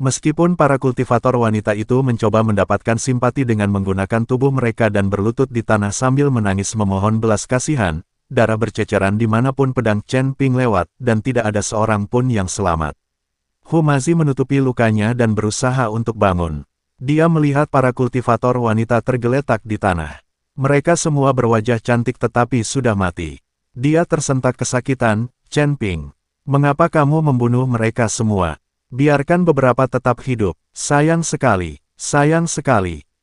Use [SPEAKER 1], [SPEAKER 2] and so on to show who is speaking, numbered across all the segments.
[SPEAKER 1] Meskipun para kultivator wanita itu mencoba mendapatkan simpati dengan menggunakan tubuh mereka dan berlutut di tanah sambil menangis memohon belas kasihan, darah berceceran dimanapun pedang Chen Ping lewat dan tidak ada seorang pun yang selamat. Humazi menutupi lukanya dan berusaha untuk bangun. Dia melihat para kultivator wanita tergeletak di tanah. Mereka semua berwajah cantik tetapi sudah mati. Dia tersentak kesakitan. Chen Ping, mengapa kamu membunuh mereka semua? Biarkan beberapa tetap hidup. Sayang sekali,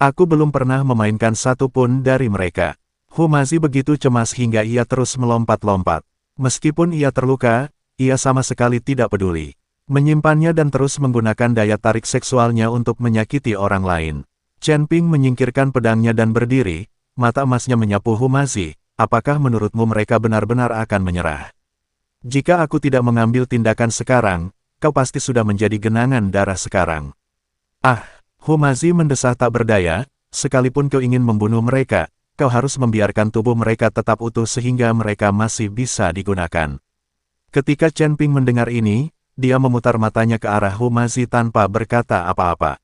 [SPEAKER 1] aku belum pernah memainkan satu pun dari mereka. Humazi begitu cemas hingga ia terus melompat-lompat. Meskipun ia terluka, ia sama sekali tidak peduli. Menyimpannya dan terus menggunakan daya tarik seksualnya untuk menyakiti orang lain. Chen Ping menyingkirkan pedangnya dan berdiri, mata emasnya menyapu Humazi. Apakah menurutmu mereka benar-benar akan menyerah? Jika aku tidak mengambil tindakan sekarang, kau pasti sudah menjadi genangan darah sekarang. Ah, Humazi mendesah tak berdaya, sekalipun kau ingin membunuh mereka, kau harus membiarkan tubuh mereka tetap utuh sehingga mereka masih bisa digunakan. Ketika Chen Ping mendengar ini, dia memutar matanya ke arah Humazi tanpa berkata apa-apa.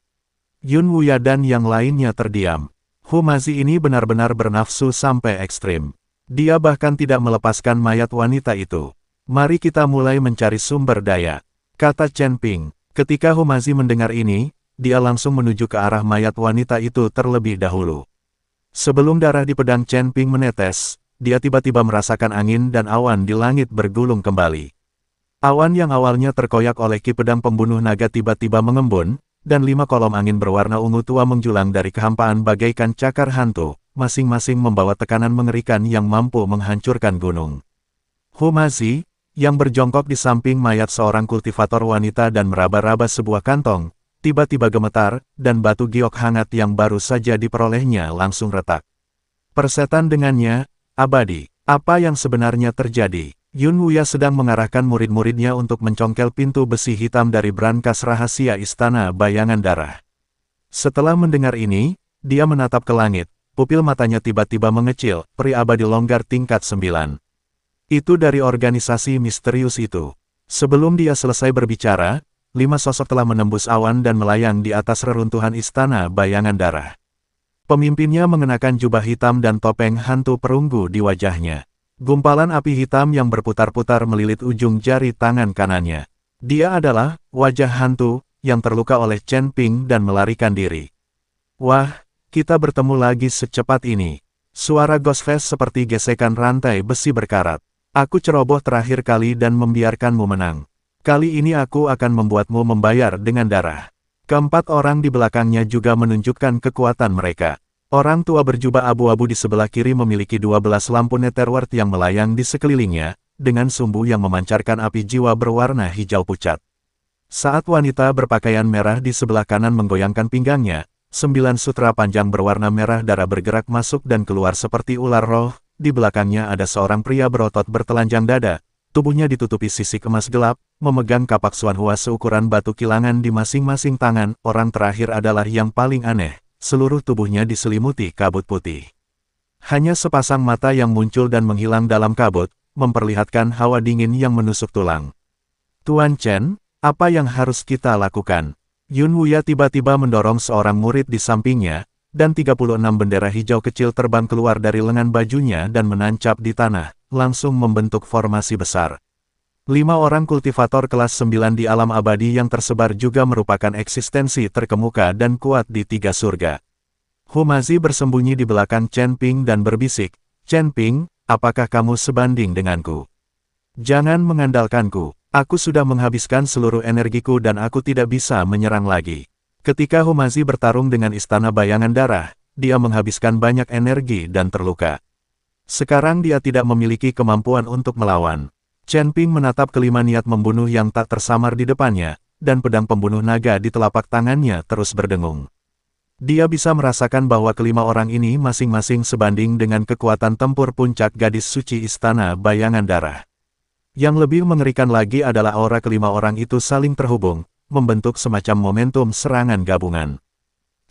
[SPEAKER 1] Yun Wuya dan yang lainnya terdiam. Humazi ini benar-benar bernafsu sampai ekstrim. Dia bahkan tidak melepaskan mayat wanita itu. Mari kita mulai mencari sumber daya, kata Chen Ping. Ketika Humazi mendengar ini, dia langsung menuju ke arah mayat wanita itu terlebih dahulu. Sebelum darah di pedang Chen Ping menetes, dia tiba-tiba merasakan angin dan awan di langit bergulung kembali. Awan yang awalnya terkoyak oleh ki pedang pembunuh naga tiba-tiba mengembun, dan 5 kolom angin berwarna ungu tua menjulang dari kehampaan bagaikan cakar hantu, masing-masing membawa tekanan mengerikan yang mampu menghancurkan gunung. Humazi, yang berjongkok di samping mayat seorang kultivator wanita dan meraba-raba sebuah kantong, tiba-tiba gemetar, dan batu giok hangat yang baru saja diperolehnya langsung retak. Persetan dengannya, abadi. Apa yang sebenarnya terjadi? Yun Wuya sedang mengarahkan murid-muridnya untuk mencongkel pintu besi hitam dari brankas rahasia Istana Bayangan Darah. Setelah mendengar ini, dia menatap ke langit, pupil matanya tiba-tiba mengecil, peri abadi longgar tingkat 9. Itu dari organisasi misterius itu. Sebelum dia selesai berbicara, 5 sosok telah menembus awan dan melayang di atas reruntuhan Istana Bayangan Darah. Pemimpinnya mengenakan jubah hitam dan topeng hantu perunggu di wajahnya. Gumpalan api hitam yang berputar-putar melilit ujung jari tangan kanannya. Dia adalah wajah hantu yang terluka oleh Chen Ping dan melarikan diri. Wah, kita bertemu lagi secepat ini. Suara Ghostface seperti gesekan rantai besi berkarat. Aku ceroboh terakhir kali dan membiarkanmu menang. Kali ini aku akan membuatmu membayar dengan darah. Keempat orang di belakangnya juga menunjukkan kekuatan mereka. Orang tua berjubah abu-abu di sebelah kiri memiliki 12 lampu netherworld yang melayang di sekelilingnya, dengan sumbu yang memancarkan api jiwa berwarna hijau pucat. Saat wanita berpakaian merah di sebelah kanan menggoyangkan pinggangnya, 9 sutra panjang berwarna merah darah bergerak masuk dan keluar seperti ular roh. Di belakangnya ada seorang pria berotot bertelanjang dada, tubuhnya ditutupi sisik emas gelap, memegang kapak Xuanhua seukuran batu kilangan di masing-masing tangan. Orang terakhir adalah yang paling aneh, seluruh tubuhnya diselimuti kabut putih. Hanya sepasang mata yang muncul dan menghilang dalam kabut, memperlihatkan hawa dingin yang menusuk tulang. Tuan Chen, apa yang harus kita lakukan? Yun Wuya tiba-tiba mendorong seorang murid di sampingnya, dan 36 bendera hijau kecil terbang keluar dari lengan bajunya dan menancap di tanah, langsung membentuk formasi besar. 5 orang kultivator kelas 9 di alam abadi yang tersebar juga merupakan eksistensi terkemuka dan kuat di 3 surga. Humazi bersembunyi di belakang Chen Ping dan berbisik, Chen Ping, apakah kamu sebanding denganku? Jangan mengandalkanku, aku sudah menghabiskan seluruh energiku dan aku tidak bisa menyerang lagi. Ketika Humazi bertarung dengan Istana Bayangan Darah, dia menghabiskan banyak energi dan terluka. Sekarang dia tidak memiliki kemampuan untuk melawan. Chen Ping menatap kelima niat membunuh yang tak tersamar di depannya, dan pedang pembunuh naga di telapak tangannya terus berdengung. Dia bisa merasakan bahwa kelima orang ini masing-masing sebanding dengan kekuatan tempur puncak gadis suci Istana Bayangan Darah. Yang lebih mengerikan lagi adalah aura kelima orang itu saling terhubung, membentuk semacam momentum serangan gabungan.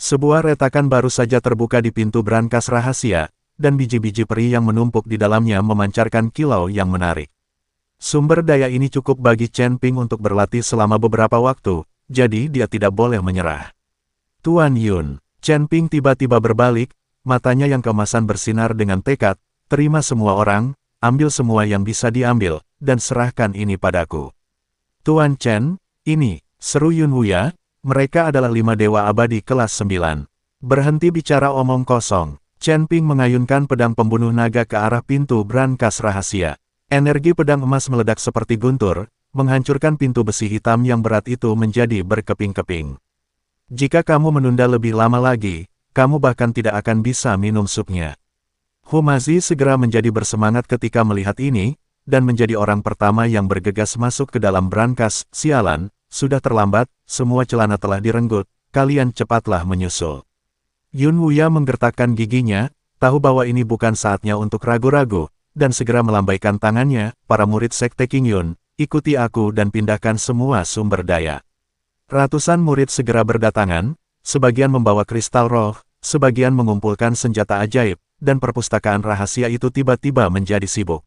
[SPEAKER 1] Sebuah retakan baru saja terbuka di pintu brankas rahasia, dan biji-biji peri yang menumpuk di dalamnya memancarkan kilau yang menarik. Sumber daya ini cukup bagi Chen Ping untuk berlatih selama beberapa waktu, jadi dia tidak boleh menyerah. Tuan Yun, Chen Ping tiba-tiba berbalik, matanya yang keemasan bersinar dengan tekad, terima semua orang, ambil semua yang bisa diambil, dan serahkan ini padaku. Tuan Chen, ini, seru Yun Wuya, mereka adalah 5 dewa abadi kelas 9. Berhenti bicara omong kosong, Chen Ping mengayunkan pedang pembunuh naga ke arah pintu brankas rahasia. Energi pedang emas meledak seperti guntur, menghancurkan pintu besi hitam yang berat itu menjadi berkeping-keping. Jika kamu menunda lebih lama lagi, kamu bahkan tidak akan bisa minum supnya. Humazi segera menjadi bersemangat ketika melihat ini, dan menjadi orang pertama yang bergegas masuk ke dalam brankas. Sialan, sudah terlambat, semua celana telah direnggut, kalian cepatlah menyusul. Yun Wuya menggertakkan giginya, tahu bahwa ini bukan saatnya untuk ragu-ragu, dan segera melambaikan tangannya. Para murid Sekte King Yun, ikuti aku dan pindahkan semua sumber daya. Ratusan murid segera berdatangan, sebagian membawa kristal roh, sebagian mengumpulkan senjata ajaib, dan perpustakaan rahasia itu tiba-tiba menjadi sibuk.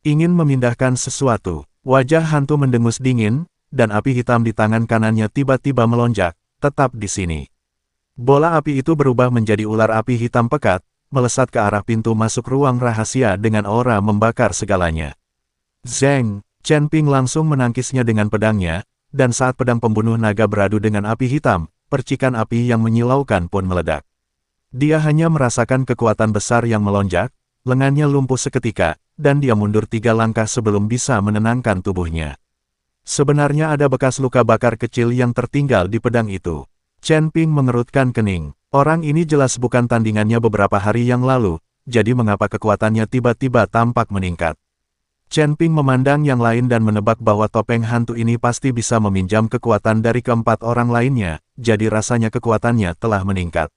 [SPEAKER 1] Ingin memindahkan sesuatu, wajah hantu mendengus dingin, dan api hitam di tangan kanannya tiba-tiba melonjak, tetap di sini. Bola api itu berubah menjadi ular api hitam pekat, melesat ke arah pintu masuk ruang rahasia dengan aura membakar segalanya. Zeng, Chen Ping langsung menangkisnya dengan pedangnya, dan saat pedang pembunuh naga beradu dengan api hitam, percikan api yang menyilaukan pun meledak. Dia hanya merasakan kekuatan besar yang melonjak, lengannya lumpuh seketika, dan dia mundur 3 langkah sebelum bisa menenangkan tubuhnya. Sebenarnya ada bekas luka bakar kecil yang tertinggal di pedang itu. Chen Ping mengerutkan kening. Orang ini jelas bukan tandingannya beberapa hari yang lalu, jadi mengapa kekuatannya tiba-tiba tampak meningkat. Chen Ping memandang yang lain dan menebak bahwa topeng hantu ini pasti bisa meminjam kekuatan dari keempat orang lainnya, jadi rasanya kekuatannya telah meningkat.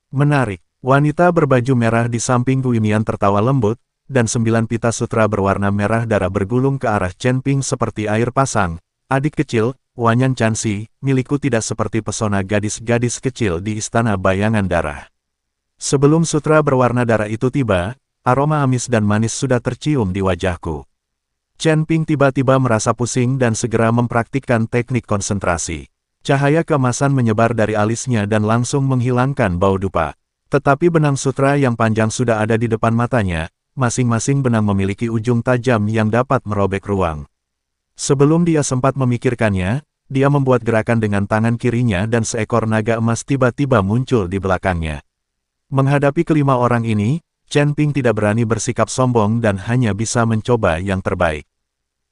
[SPEAKER 1] Menarik, wanita berbaju merah di samping Guimian tertawa lembut, dan 9 pita sutra berwarna merah darah bergulung ke arah Chen Ping seperti air pasang. Adik kecil, Wanyan Chansi, milikku tidak seperti pesona gadis-gadis kecil di istana bayangan darah. Sebelum sutra berwarna darah itu tiba, aroma amis dan manis sudah tercium di wajahku. Chen Ping tiba-tiba merasa pusing dan segera mempraktikkan teknik konsentrasi. Cahaya keemasan menyebar dari alisnya dan langsung menghilangkan bau dupa. Tetapi benang sutra yang panjang sudah ada di depan matanya, masing-masing benang memiliki ujung tajam yang dapat merobek ruang. Sebelum dia sempat memikirkannya, dia membuat gerakan dengan tangan kirinya dan seekor naga emas tiba-tiba muncul di belakangnya. Menghadapi kelima orang ini, Chen Ping tidak berani bersikap sombong dan hanya bisa mencoba yang terbaik.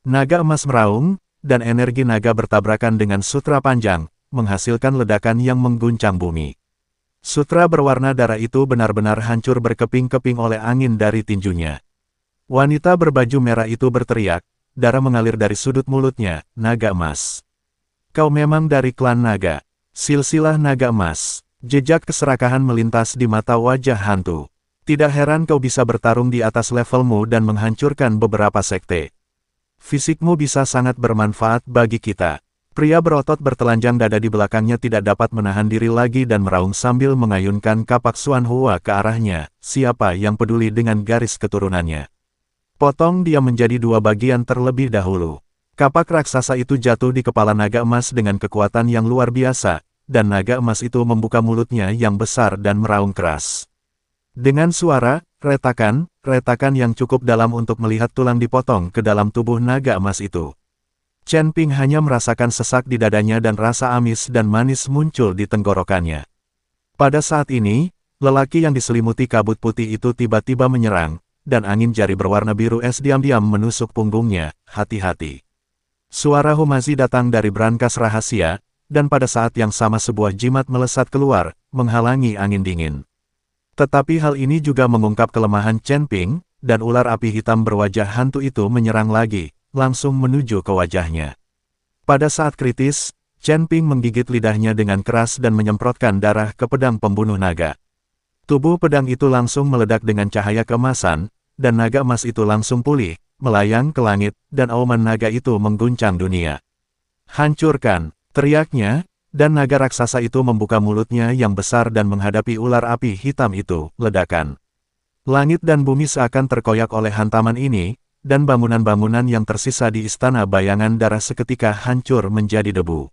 [SPEAKER 1] Naga emas meraung, dan energi naga bertabrakan dengan sutra panjang, menghasilkan ledakan yang mengguncang bumi. Sutra berwarna darah itu benar-benar hancur berkeping-keping oleh angin dari tinjunya. Wanita berbaju merah itu berteriak, darah mengalir dari sudut mulutnya. Naga emas. Kau memang dari klan naga. Silsilah naga emas. Jejak keserakahan melintas di mata wajah hantu. Tidak heran kau bisa bertarung di atas levelmu dan menghancurkan beberapa sekte. Fisikmu bisa sangat bermanfaat bagi kita. Pria berotot bertelanjang dada di belakangnya tidak dapat menahan diri lagi dan meraung sambil mengayunkan kapak Xuan Hua ke arahnya. Siapa yang peduli dengan garis keturunannya? Potong dia menjadi 2 bagian terlebih dahulu. Kapak raksasa itu jatuh di kepala naga emas dengan kekuatan yang luar biasa, dan naga emas itu membuka mulutnya yang besar dan meraung keras. Dengan suara, retakan yang cukup dalam untuk melihat tulang dipotong ke dalam tubuh naga emas itu. Chen Ping hanya merasakan sesak di dadanya dan rasa amis dan manis muncul di tenggorokannya. Pada saat ini, lelaki yang diselimuti kabut putih itu tiba-tiba menyerang, dan angin jari berwarna biru es diam-diam menusuk punggungnya. Hati-hati. Suara Humazi datang dari brankas rahasia, dan pada saat yang sama sebuah jimat melesat keluar, menghalangi angin dingin. Tetapi hal ini juga mengungkap kelemahan Chen Ping, dan ular api hitam berwajah hantu itu menyerang lagi, langsung menuju ke wajahnya. Pada saat kritis, Chen Ping menggigit lidahnya dengan keras dan menyemprotkan darah ke pedang pembunuh naga. Tubuh pedang itu langsung meledak dengan cahaya keemasan, dan naga emas itu langsung pulih, melayang ke langit, dan auman naga itu mengguncang dunia. Hancurkan, teriaknya, dan naga raksasa itu membuka mulutnya yang besar dan menghadapi ular api hitam itu. Ledakan. Langit dan bumi seakan terkoyak oleh hantaman ini, dan bangunan-bangunan yang tersisa di istana bayangan darah seketika hancur menjadi debu.